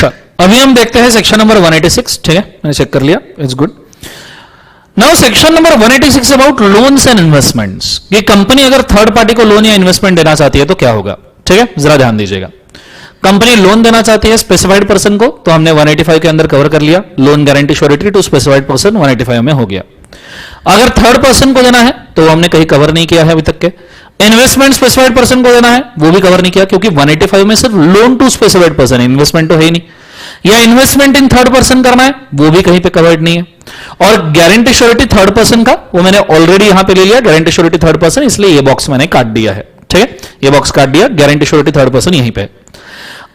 अच्छा, अभी हम देखते हैं सेक्शन नंबर 186. ठीक है, मैंने चेक कर लिया, it's good. Now section number 186 about loans and investments. कि कंपनी अगर थर्ड पार्टी को लोन या इन्वेस्टमेंट देना चाहती है तो क्या होगा. ठीक है, जरा ध्यान दीजिएगा. कंपनी लोन देना चाहती है स्पेसिफाइड पर्सन को, तो हमने 185 के अंदर कवर कर लिया. Loan guarantee surety to specified person 185 में हो गया. अगर थर्ड पर्सन को देना है तो हमने कहीं कवर नहीं किया है अभी तक के. इन्वेस्टमेंट स्पेसिफाइड पर्सन को देना है वो भी कवर नहीं किया, क्योंकि 185 में सिर्फ loan to specified person, investment तो है ही नहीं. या इन्वेस्टमेंट इन थर्ड पर्सन करना है वो भी कहीं पे कवर्ड नहीं है. और गारंटी श्योरिटी थर्ड पर्सन का वो मैंने ऑलरेडी यहां पे ले लिया, गारंटी श्योरिटी थर्ड पर्सन, इसलिए ये बॉक्स मैंने काट दिया है. ठीक है, ये बॉक्स काट दिया, गारंटी श्योरिटी थर्ड पर्सन यहीं पे.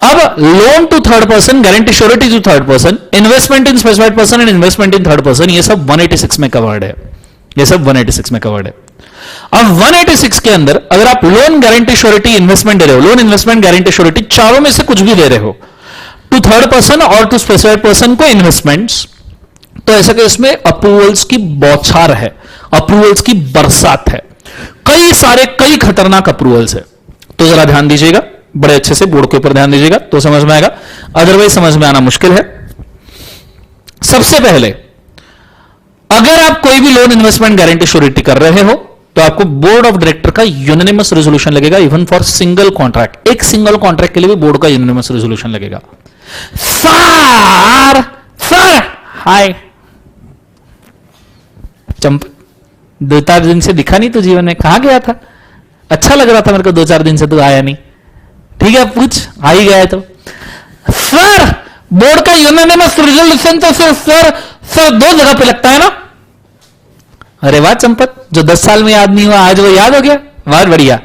अब loan to third person, guarantee surety to third person, investment in specified person and investment in third person, ये सब 186 में कवर्ड है. ये सब 186 में कवर्ड है. अब 186 के अंदर अगर आप लोन गारंटी श्योरिटी इन्वेस्टमेंट दे रहे हो, लोन इन्वेस्टमेंट गारंटी श्योरिटी चारों में से कुछ भी दे रहे हो टू थर्ड पर्सन और टू स्पेसिफाइड पर्सन को इन्वेस्टमेंट्स, तो ऐसा कि इसमें अप्रूवल्स की बौछार है, अप्रूवल्स की बरसात है. कई सारे कई खतरनाक अप्रूवल्स है. तो जरा ध्यान दीजिएगा, बड़े अच्छे से बोर्ड के ऊपर ध्यान दीजिएगा तो समझ में आएगा, अदरवाइज समझ में आना मुश्किल है. सबसे पहले अगर आप कोई भी लोन इन्वेस्टमेंट गारंटी श्योरिटी कर रहे हो तो आपको बोर्ड ऑफ डायरेक्टर का यूनानिमस रेजोल्यूशन लगेगा. इवन फॉर सिंगल कॉन्ट्रैक्ट, एक सिंगल कॉन्ट्रैक्ट के लिए भी बोर्ड का यूनानिमस रेजोल्यूशन लगेगा. सर हाय चंप, 2-4 दिन से दिखा नहीं तो जीवन में, कहां गया था. अच्छा लग रहा था मेरे को 2-4 दिन से, तू आया नहीं. ठीक है, पूछ, आ ही गया है तो. सर बोर्ड का यूनानिमस रेजोल्यूशन तो सर 2 जगह पे लगता है ना. अरे वाह चंपत, जो 10 साल में याद नहीं हुआ आज वो याद हो गया, बहुत बढ़िया.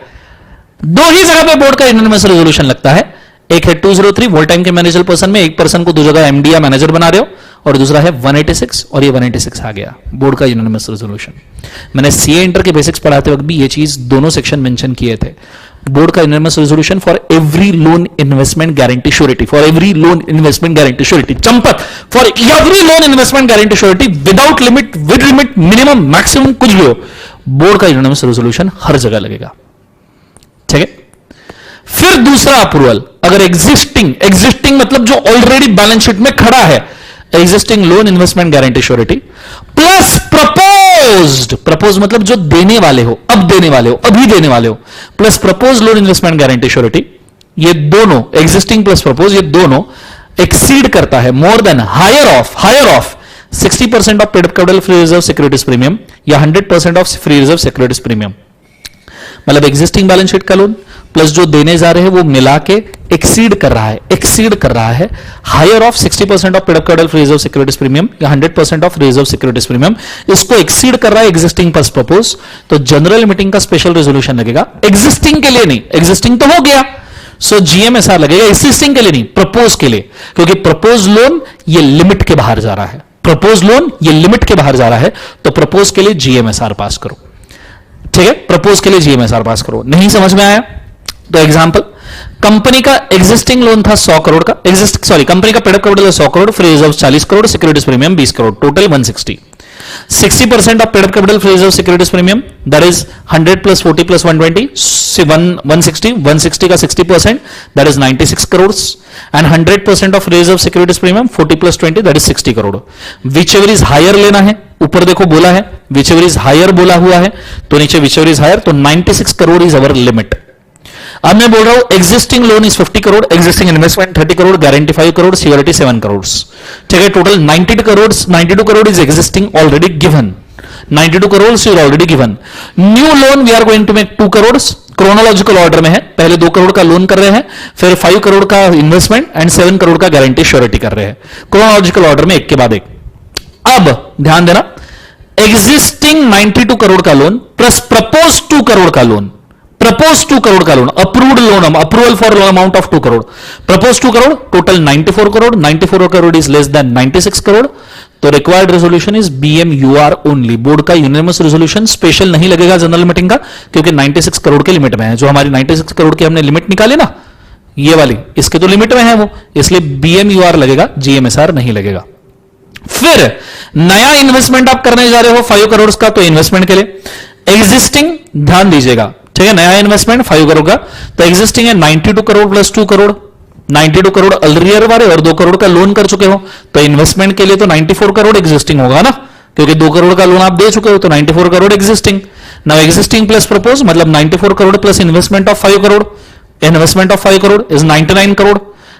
2 ही जगह पे बोर्ड का यूनानिमस रेजोल्यूशन लगता है. एक है 203 वोल टाइम के मैनेजर पर्सन में, एक पर्सन को 2 जगह एमडी या मैनेजर बना रहे हो, और दूसरा है 186, और ये 186 आ गया बोर्ड का यूनानिमस रेजोल्यूशन. मैंने सीए इंटर के बेसिक्स पढ़ाते वक्त भी ये चीज दोनों सेक्शन मेंशन किए थे. बोर्ड का unanimous resolution for every loan investment guarantee surety, for every loan investment guarantee surety, Champat for every loan investment guarantee surety, without limit, with limit, minimum, maximum, कुछ भी हो, बोर्ड का यूनानिमस रेजोल्यूशन हर जगह लगेगा. ठीक है. फिर दूसरा अप्रूवल, अगर एग्जिस्टिंग मतलब जो ऑलरेडी बैलेंस शीट में खड़ा है, existing loan investment guarantee surety plus propose मतलब जो देने वाले हो, अब देने वाले हो, अभी देने वाले हो, plus propose loan investment guarantee surety, ये दोनों एग्जिस्टिंग प्लस प्रपोज, ये दोनों एक्सीड करता है more than higher of 60% of paid up capital free reserve securities premium या 100% of free reserve securities premium. मतलब एग्जिस्टिंग बैलेंस शीट का लोन प्लस जो देने जा रहे हैं वो मिला के एक्सीड कर रहा है higher of 60% of paid up capital free reserve securities premium या 100% ऑफ रिजर्व सिक्योरिटीज प्रीमियम. इसको एक्सीड कर रहा है एग्जिस्टिंग प्लस प्रपोज, तो जनरल मीटिंग का स्पेशल रेजोल्यूशन लगेगा. एग्जिस्टिंग के लिए नहीं, एग्जिस्टिंग तो हो गया, सो जीएमएसआर लगेगा. एग्जिस्टिंग के लिए नहीं, प्रपोज के लिए, क्योंकि प्रपोज लोन ये लिमिट के बाहर जा रहा है. प्रपोज लोन ये लिमिट के बाहर जा रहा है, तो प्रपोज के लिए जीएमएसआर पास करो. ठीक है, प्रपोज के लिए जीएमएसआर पास करो. नहीं समझ में आया तो एग्जांपल, कंपनी का एग्जिस्टिंग लोन था 100 करोड़ का, कंपनी का paid up capital 100 crore, free reserve 40 crore, securities premium 20 crore, total 160. 60% of paid up capital free reserve securities premium, that is 100 plus 40 plus 120, 160 का 60%, that is 96 crore, and 100% of reserve securities premium 40 plus 20, that is 60 crore. Whichever is higher लेना है, ऊपर देखो बोला है which ever is higher बोला हुआ है, तो नीचे विच एवर इज हायर, तो 96 करोड़ इज अवर लिमिट. अब मैं बोल रहा हूं existing loan is 50 crore, existing investment 30 crore, guarantee 5 crore, security 7 crore. ठीक है, total 92 crore is existing already given. 92 crore is already given. New loan we are going to make 2 crore, chronological order में है. पहले 2 करोड़ का लोन कर रहे हैं, फिर 5 करोड़ का इन्वेस्टमेंट एंड 7 करोड़ का गारंटी श्योरिटी कर रहे हैं, क्रोनोलॉजिकल ऑर्डर में एक के बाद एक. अब ध्यान देना, एग्जिस्टिंग 92 करोड़ का लोन प्लस प्रपोज 2 करोड़ का लोन, प्रपोज 2 करोड़ का loan, approved loan, approval for loan amount of 2 crore, propose 2 crore, total 94 crore, 94 crore is less than 96 crore, तो required resolution is BMUR only. Board का यूनानिमस रेजोल्यूशन स्पेशल नहीं लगेगा जनरल मीटिंग का, क्योंकि 96 करोड़ के लिमिट में है. जो हमारी 96 करोड़ की हमने लिमिट निकाली ना, ये वाली, इसके तो लिमिट में है वो, इसलिए BMUR लगेगा, GMSR नहीं लगेगा. फिर नया इन्वेस्टमेंट आप करने जा रहे हो 5 करोड़ का, तो इन्वेस्टमेंट के लिए एग्जिस्टिंग, ध्यान दीजिएगा, ठीक है, नया इन्वेस्टमेंट 5 करोड़ का, तो एग्जिस्टिंग है 92 करोड़ प्लस 2 करोड़, 92 करोड़ अल्रियर वाले और 2 करोड़ का लोन कर चुके हो, तो इन्वेस्टमेंट के लिए तो 94 करोड़ एग्जिस्टिंग होगा ना, क्योंकि 2 करोड़ का लोन आप दे चुके हो, तो 94 crore existing. Now existing plus propose मतलब 94 crore plus investment of 5 crore. Investment of 5 crore is 99 crore.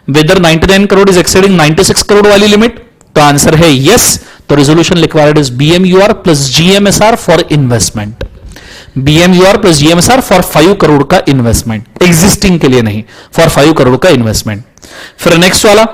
Whether 99 crore is exceeding 96 crore वाली लिमिट, तो आंसर है यस. तो resolution required is BMUR plus GMSR for investment. BMUR plus GMSR for 5 crore का इन्वेस्टमेंट, एग्जिस्टिंग के लिए नहीं, for 5 crore का इन्वेस्टमेंट. फिर नेक्स्ट वाला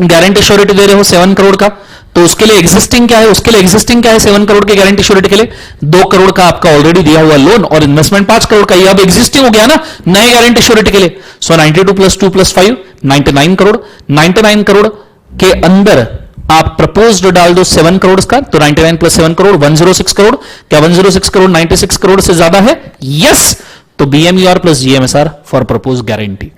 गारंटी श्योरिटी दे रहे हो 7 करोड़ का, तो उसके लिए एग्जिस्टिंग क्या है, उसके लिए एग्जिस्टिंग क्या है 7 करोड़ की गारंटी श्योरिटी के लिए, 2 करोड़ का आपका ऑलरेडी दिया हुआ लोन और इन्वेस्टमेंट 5 करोड़ का, ये अब एग्जिस्टिंग हो गया ना नए गारंटी श्योरिटी के लिए. सो 92 प्लस 2 प्लस 5 99 करोड़. 99 करोड़ के अंदर आप प्रपोज्ड डाल दो 7 करोड़ का, तो 99 प्लस 7 करोड़ 106 करोड़. क्या 106 करोड़ 96 करोड़ से ज्यादा है? यस. तो BMUR plus GMSR for propose guarantee.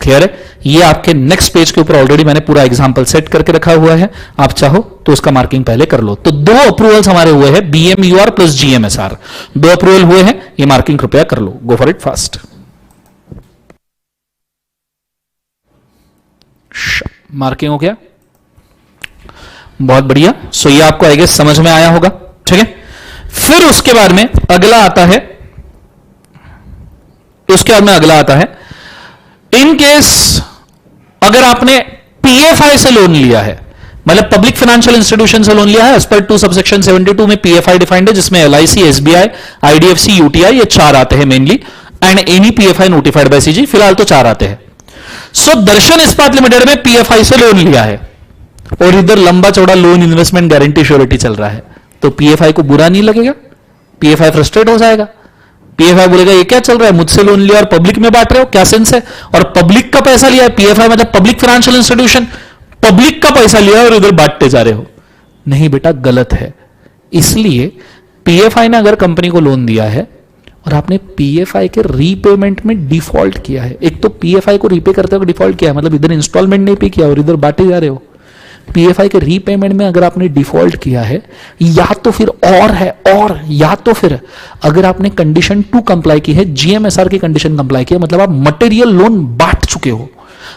Clear है? ये आपके नेक्स्ट पेज के ऊपर ऑलरेडी मैंने पूरा एग्जांपल सेट करके रखा हुआ है, आप चाहो तो उसका मार्किंग पहले कर लो. तो 2 अप्रूवल्स हमारे हुए हैं, बीएमयूआर प्लस जीएमएसआर, 2 अप्रूवल हुए हैं, ये मार्किंग कृपया कर लो. Go for it fast. Marking हो गया, बहुत बढ़िया. सो ये आपको आई गेस समझ में आया होगा. ठीक है. फिर उसके बाद में अगला आता है, इन केस अगर आपने पीएफआई से लोन लिया है, मतलब पब्लिक फाइनेंशियल इंस्टीट्यूशन से लोन लिया है, एज पर 2 सबसेक्शन 72 में पीएफआई डिफाइंड है, जिसमें एलआईसी, एसबीआई, आईडीएफसी, यूटीआई ये 4 आते हैं mainly, and any PFI notified by CG. फिलहाल तो 4 आते हैं. सो दर्शन इस्पात लिमिटेड में पीएफआई से लोन लिया है और इधर लंबा चौड़ा लोन इन्वेस्टमेंट गारंटी श्योरिटी चल रहा है, तो पीएफआई को बुरा नहीं लगेगा? पीएफआई फ्रस्ट्रेट हो जाएगा. पीएफआई बोलेगा ये क्या चल रहा है, मुझसे लोन लिया और पब्लिक में बांट रहे हो, क्या सेंस है? और पब्लिक का पैसा लिया है, पीएफआई मतलब पब्लिक फाइनेंशियल इंस्टीट्यूशन, पब्लिक का पैसा लिया और इधर बांटते जा रहे हो. नहीं बेटा, गलत है. इसलिए पीएफआई ने अगर कंपनी को लोन दिया है और आपने पीएफआई के रीपेमेंट में डिफॉल्ट किया है, एक तो पीएफआई को रीपे करते हुए डिफॉल्ट किया है, मतलब इधर इंस्टॉलमेंट नहीं पे किया और इधर बांटे जा रहे हो. पीएफआई के रीपेमेंट में अगर आपने डिफॉल्ट किया है, या तो फिर या तो फिर अगर आपने कंडीशन 2 कंप्लाई की है, जीएमएसआर की कंडीशन कंप्लाई की है, मतलब आप मटेरियल लोन बांट चुके हो,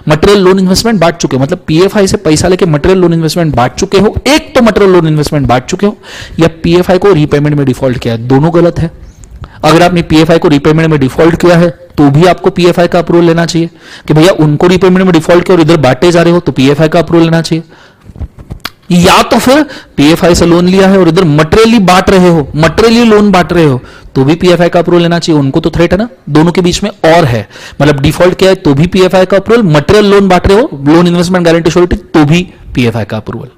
मटेरियल लोन इन्वेस्टमेंट बांट चुके हो, मतलब पीएफआई से पैसा लेके मटेरियल लोन इन्वेस्टमेंट बांट चुके हो, एक तो मटेरियल लोन इन्वेस्टमेंट बांट चुके हो, या पीएफआई को रीपेमेंट में डिफॉल्ट किया है. दोनों गलत है. अगर आपने पीएफआई को रीपेमेंट में डिफॉल्ट किया है तो भी आपको पीएफआई का अप्रूवल लेना चाहिए कि भैया उनको रीपेमेंट में डिफॉल्ट किया और इधर बांटे जा रहे हो, तो पीएफआई का अप्रूवल लेना चाहिए. या तो फिर पीएफआई से लोन लिया है और इधर मटेरियली बांट रहे हो, मटेरियली लोन बांट रहे हो, तो भी पीएफआई का अप्रूवल लेना चाहिए. उनको तो थ्रेट है ना, दोनों के बीच में और है, मतलब डिफॉल्ट किया है तो भी पीएफआई का अप्रूवल, मटेरियल लोन बांट रहे हो, लोन इन्वेस्टमेंट गारंटी श्योरिटी, तो भी पीएफआई का approval.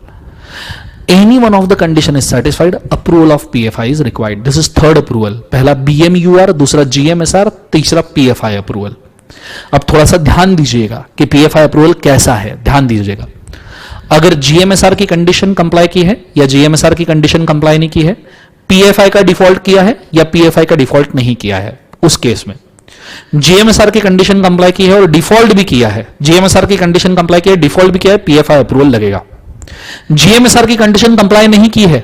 Any one of the condition is satisfied, approval of PFI is required. This is third approval. पहला बीएमयूआर, दूसरा जीएमएसआर, तीसरा पीएफआई अप्रूवल. अब थोड़ा सा ध्यान दीजिएगा कि पीएफआई अप्रूवल कैसा है, ध्यान दीजिएगा. अगर जीएमएसआर की कंडीशन कंप्लाई की है या जीएमएसआर की कंडीशन कंप्लाई नहीं की है, पीएफआई का डिफॉल्ट किया है या पीएफआई का डिफॉल्ट नहीं किया है, उस केस में जीएमएसआर की कंडीशन कंप्लाई की है और डिफॉल्ट भी किया है, जीएमएसआर की कंडीशन कंप्लाई की है, डिफॉल्ट भी किया है, पीएफआई अप्रूवल लगेगा. जीएमएसआर की कंडीशन कंप्लाई नहीं की है,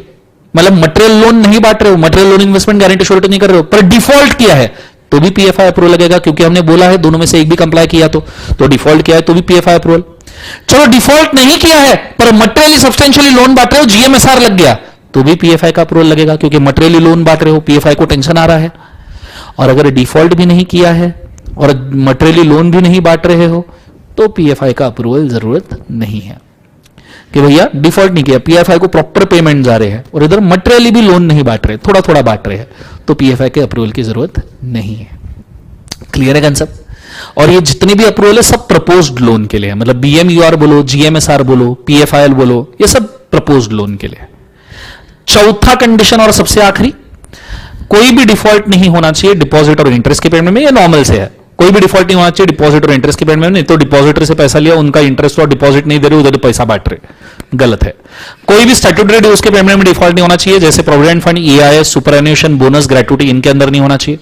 मतलब मटेरियल लोन नहीं बांट रहे हो, material loan investment guarantee surety नहीं कर रहे हो, पर डिफॉल्ट किया है, तो भी पीएफआई अप्रूवल लगेगा, क्योंकि हमने बोला है दोनों में से एक भी कंप्लाई किया तो डिफॉल्ट किया है तो भी पीएफआई अप्रूवल. चलो डिफॉल्ट नहीं किया है पर मटेरियली सब्सटेंशियली लोन बांट रहे हो, जीएमएसआर लग गया, तो भी पीएफआई का अप्रूवल लगेगा, क्योंकि मटेरियली लोन बांट रहे हो, पीएफआई को टेंशन आ रहा है. और अगर डिफॉल्ट भी नहीं किया है और मटेरियली लोन भी नहीं बांट रहे हो, तो पीएफआई का अप्रूवल जरूरत नहीं है कि भैया डिफॉल्ट नहीं किया, पीएफआई को प्रॉपर पेमेंट जा रहे हैं और इधर मटेरियली भी लोन नहीं बांट रहे, थोड़ा थोड़ा बांट रहे हैं, तो पीएफआई के अप्रूवल की जरूरत नहीं है. क्लियर है कंसेप्ट? और ये जितने भी अप्रूवल है सब प्रपोज्ड लोन के लिए, मतलब बीएमयूआर बोलो, जीएमएसआर बोलो, पीएफआईएल बोलो, ये सब प्रपोज्ड लोन के लिए. चौथा कंडीशन और सबसे आखिरी, कोई भी डिफॉल्ट नहीं होना चाहिए डिपॉजिट और इंटरेस्ट के पेमेंट में. ये नॉर्मल से है, कोई भी डिफॉल्ट नहीं होना चाहिए डिपॉजिट और इंटरेस्ट के पेमेंट में. नहीं तो डिपॉजिटर से पैसा लिया, उनका इंटरेस्ट और डिपॉजिट नहीं दे रहे, उधर पैसा बांट रहे, गलत है. कोई भी स्टैट्यूटरी ड्यूज के पेमेंट में डिफॉल्ट नहीं होना चाहिए, जैसे provident fund, EIS, superannuation, bonus, gratuity, इनके अंदर नहीं होना चाहिए.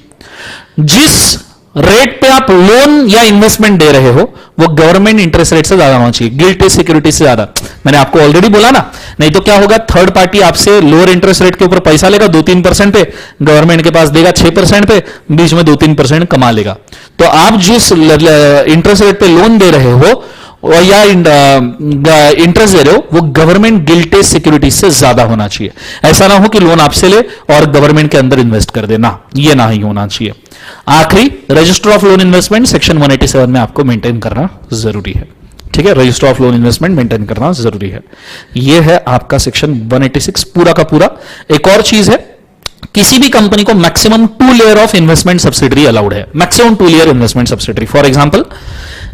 जिस रेट पे आप लोन या इन्वेस्टमेंट दे रहे हो वो गवर्नमेंट इंटरेस्ट रेट से ज्यादा होना चाहिए, गिल्ट सिक्योरिटी से ज्यादा. मैंने आपको ऑलरेडी बोला ना, नहीं तो क्या होगा, थर्ड पार्टी आपसे लोअर इंटरेस्ट रेट के ऊपर पैसा लेगा 2-3% पे, गवर्नमेंट के पास देगा 6% पे, बीच में 2-3% कमा लेगा. तो आप जिस इंटरेस्ट रेट पे लोन दे रहे हो और या इंटरेस्ट दे रहे हो वो गवर्नमेंट गिल्टेज सिक्योरिटीज से ज्यादा होना चाहिए। ऐसा ना हो कि लोन आपसे ले और गवर्नमेंट के अंदर इन्वेस्ट कर देना, ये ना ही होना चाहिए। आखिरी, register of loan investment section 187 में आपको मेंटेन करना जरूरी है। ठीक है, register of loan investment maintain करना जरूरी है। यह है आपका सेक्शन 186 पूरा का पूरा। एक और चीज है, किसी भी कंपनी को maximum 2 layer of investment subsidiary allowed है, maximum 2 layer investment subsidiary. For example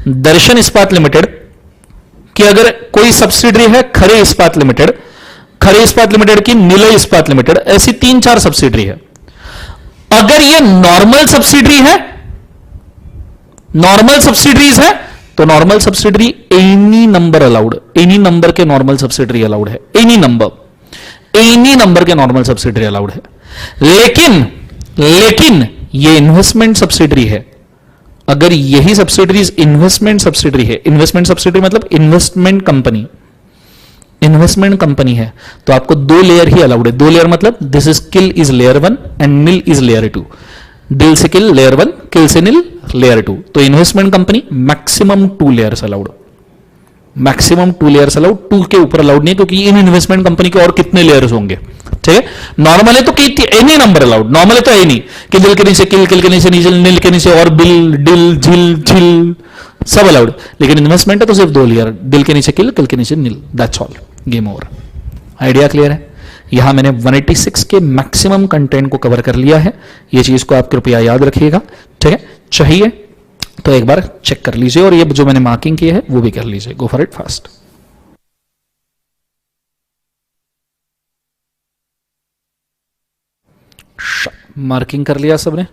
Darshan Ispat limited की अगर कोई सब्सिडरी है, खरे इस्पात लिमिटेड, खरे इस्पात लिमिटेड की निलय इस्पात लिमिटेड, ऐसी 3-4 सब्सिडरी है। अगर ये नॉर्मल सब्सिडरी है, नॉर्मल सब्सिडरीज है, तो normal subsidiary any number allowed, any number के नॉर्मल सब्सिडरी अलाउड है, एनी नंबर के नॉर्मल सब्सिडरी अलाउड है। लेकिन ये इन्वेस्टमेंट सब्सिडरी है। अगर यही सब्सिडरीज इन्वेस्टमेंट सब्सिडरी है, इन्वेस्टमेंट सब्सिडरी मतलब इन्वेस्टमेंट कंपनी है, तो आपको 2 लेयर ही अलाउड है। 2 लेयर मतलब this is kill is layer 1 and nil is layer 2। डिल से किल लेयर 1, किल से निल लेयर 2। तो investment company maximum 2 layers allowed, maximum 2 layers allowed, 2 के ऊपर अलाउड नहीं, क्योंकि इन इन्वेस्टमेंट कंपनी के और कितने लेयर्स होंगे। ठीक है, नॉर्मल है तो एनी नंबर अलाउड, नॉर्मल है तो एनी, कि दिल के नीचे किल, किल के नीचे नीचे, निल के नीचे और बिल, डिल, झिल, झिल सब अलाउड। लेकिन इन्वेस्टमेंट है तो सिर्फ 2 लेयर, दिल के नीचे किल, किल के नीचे nil, that's all, game over. Idea clear है? यहां मैंने 186 के मैक्सिमम कंटेंट को कवर कर लिया है, ये चीज को आप कृपया याद रखिएगा। ठीक है, चाहिए तो एक बार चेक कर लीजिए, और ये जो मैंने मार्किंग की है वो भी कर लीजिए। गो फॉर इट फास्ट। मार्किंग कर लिया सबने?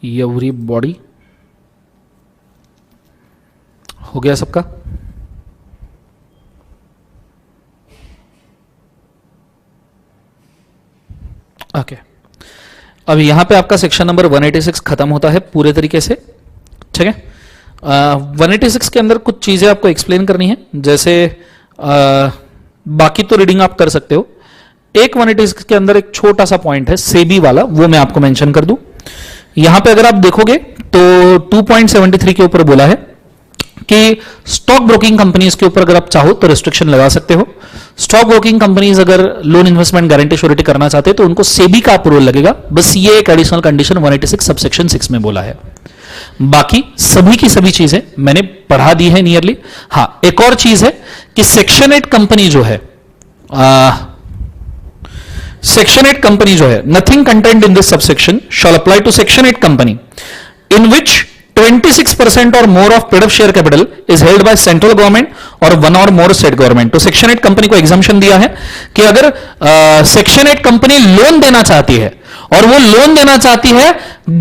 एवरी बॉडी हो गया सबका? ओके, अब यहां पे आपका सेक्शन नंबर 186 खत्म होता है पूरे तरीके से। ठीक है, 186 के अंदर कुछ चीजें आपको एक्सप्लेन करनी है, जैसे बाकी तो रीडिंग आप कर सकते हो। एक 186 के अंदर एक छोटा सा पॉइंट है सेबी वाला, वो मैं आपको मेंशन कर दूं। यहां पे अगर आप देखोगे तो 2.73 के ऊपर बोला है कि स्टॉक ब्रोकिंग कंपनीज के ऊपर अगर आप चाहो तो रिस्ट्रिक्शन लगा सकते हो। स्टॉक ब्रोकिंग कंपनीज अगर लोन इन्वेस्टमेंट गारंटी श्योरिटी करना चाहते हैं तो उनको सेबी का अप्रूवल लगेगा। बस ये एक एडिशनल कंडीशन 186 सबसेक्शन 6 में बोला है। बाकी सभी की सभी चीजें मैंने पढ़ा दी है नियरली। हां, एक और चीज है कि सेक्शन 8 कंपनी जो है, सेक्शन 8 कंपनी जो है, nothing contained in this subsection shall apply to section 8 company in which 26% or more of paid up share capital is held by central government or 1 or more state government. तो section 8 company को exemption दिया है कि अगर section 8 company loan देना चाहती है और वो लोन देना चाहती है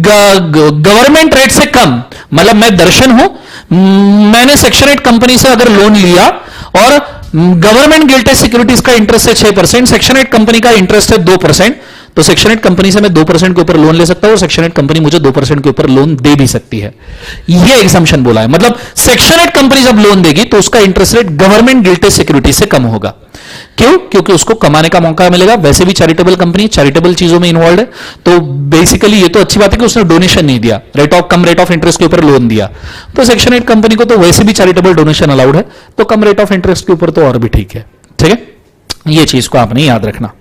गवर्नमेंट रेट से कम, मतलब मैं दर्शन हूं, मैंने सेक्शन 8 कंपनी से अगर लोन लिया और गवर्नमेंट गिल्टेज सिक्योरिटीज का इंटरेस्ट है 6%, सेक्शन 8 कंपनी का इंटरेस्ट है 2%, तो सेक्शन 8 कंपनी से मैं 2% के ऊपर लोन ले सकता हूं और सेक्शन 8 कंपनी मुझे 2% के ऊपर लोन दे भी सकती है। यह एग्जाम्पशन बोला है, मतलब सेक्शन 8 कंपनी जब लोन देगी तो उसका इंटरेस्ट रेट गवर्नमेंट गिल्टेज सिक्योरिटी से कम होगा। क्यों? क्योंकि उसको कमाने का मौका मिलेगा। वैसे भी चैरिटेबल कंपनी चैरिटेबल चीजों में इन्वॉल्व है, तो बेसिकली ये तो अच्छी बात है कि उसने डोनेशन नहीं दिया, कम रेट ऑफ इंटरेस्ट के ऊपर लोन दिया, तो सेक्शन 8 कंपनी को तो वैसे भी चैरिटेबल डोनेशन अलाउड है, तो कम रेट ऑफ इंटरेस्ट के ऊपर तो और भी ठीक है। ठीक है, ये चीज को आपने याद रखना।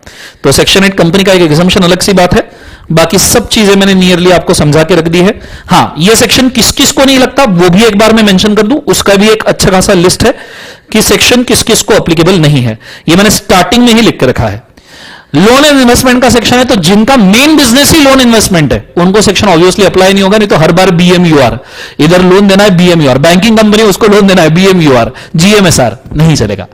तो सेक्शन 8 कंपनी का एक एग्जाम्पशन अलग सी बात है, बाकी सब चीजें मैंने नियरली आपको समझा के रख दी है। हां, ये सेक्शन किस किस को नहीं लगता वो भी एक बार मैं मेंशन कर दूं, उसका भी एक अच्छा खासा लिस्ट है कि सेक्शन किस किस को एप्लीकेबल नहीं है। ये मैंने स्टार्टिंग में ही लिख के रखा है। लोन एंड इन्वेस्टमेंट का सेक्शन है, तो जिनका मेन बिजनेस ही लोन इन्वेस्टमेंट है उनको सेक्शन ऑब्वियसली अप्लाई नहीं होगा, नहीं तो हर बार बीएमयूआर, इधर लोन देना है बीएमयूआर, बैंकिंग कंपनी उसको लोन देना है बीएमयूआर, जीएमएसआर नहीं चलेगा।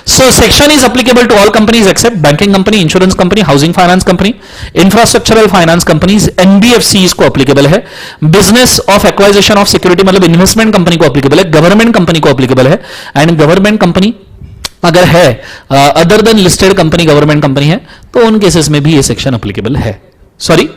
So section is applicable to all companies except banking company, insurance company, housing finance company, infrastructural finance companies, NBFCs को एप्लीकेबल है, business of acquisition of security मतलब investment company को applicable है, government company को applicable है, and government company अगर है other than listed company government company है तो उन केसेस में भी ये सेक्शन एप्लीकेबल है। सॉरी,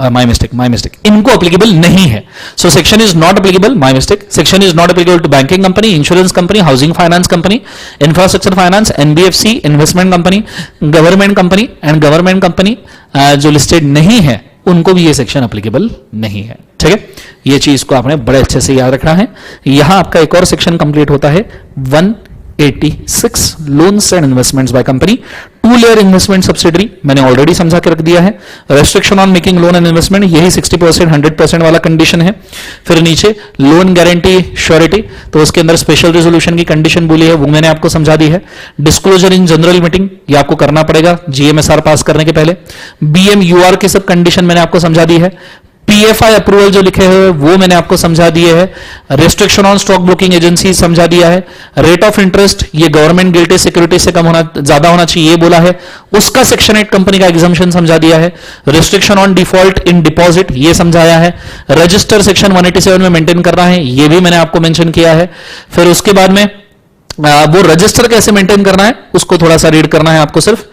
माय मिस्टेक, इनको एप्लीकेबल नहीं है। So section is not applicable, my mistake, section is not applicable to banking company, insurance company, housing finance company, infrastructure finance, NBFC, investment company, government company, and government company जो listed नहीं है उनको भी ये section applicable नहीं है। ठीक है, ये चीज को आपने बड़े अच्छे से याद रखना है। यहां आपका एक और सेक्शन कंप्लीट होता है 186 loans and investments by company, 2 layer investment subsidiary मैंने ऑलरेडी समझा के रख दिया है। Restriction on making loan and investment, यही 60% 100% वाला कंडीशन है। फिर नीचे लोन गारंटी श्योरिटी, तो उसके अंदर स्पेशल रेजोल्यूशन की कंडीशन बोली है, वो मैंने आपको समझा दी है। डिस्क्लोजर इन जनरल मीटिंग, ये आपको करना पड़ेगा जीएमएसआर पास करने के पहले। बीएमयूआर की सब कंडीशन मैंने आपको समझा दी है। पीएफआई अप्रूवल जो लिखे हुए वो मैंने आपको समझा दिए है। Restriction on stock broking agency समझा दिया है। रेट ऑफ इंटरेस्ट, ये गवर्नमेंट गिल्टी सिक्योरिटी से कम होना, ज्यादा होना चाहिए, ये बोला है। उसका सेक्शन 8 कंपनी का एग्जाम्पशन समझा दिया है। Restriction on default in deposit, ये समझाया है। रजिस्टर सेक्शन 187 में मेंटेन करना है, ये भी मैंने आपको मेंशन किया है। फिर उसके बाद में वो रजिस्टर कैसे मेंटेन करना है उसको थोड़ा सा रीड करना है आपको सिर्फ।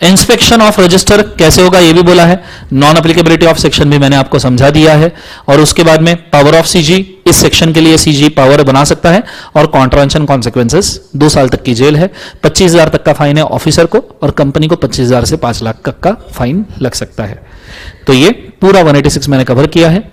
इंस्पेक्शन ऑफ रजिस्टर कैसे होगा ये भी बोला है। नॉन एप्लीकेबिलिटी ऑफ सेक्शन भी मैंने आपको समझा दिया है। और उसके बाद में पावर ऑफ सीजी, इस सेक्शन के लिए सीजी पावर बना सकता है। और कॉन्ट्रावेंशन कॉन्सिक्वेंसेस, 2 साल तक की जेल है, 25,000 तक का फाइन है ऑफिसर को, और कंपनी को 25,000 से 5 लाख तक का फाइन लग सकता है। तो ये पूरा 186 मैंने कवर किया है।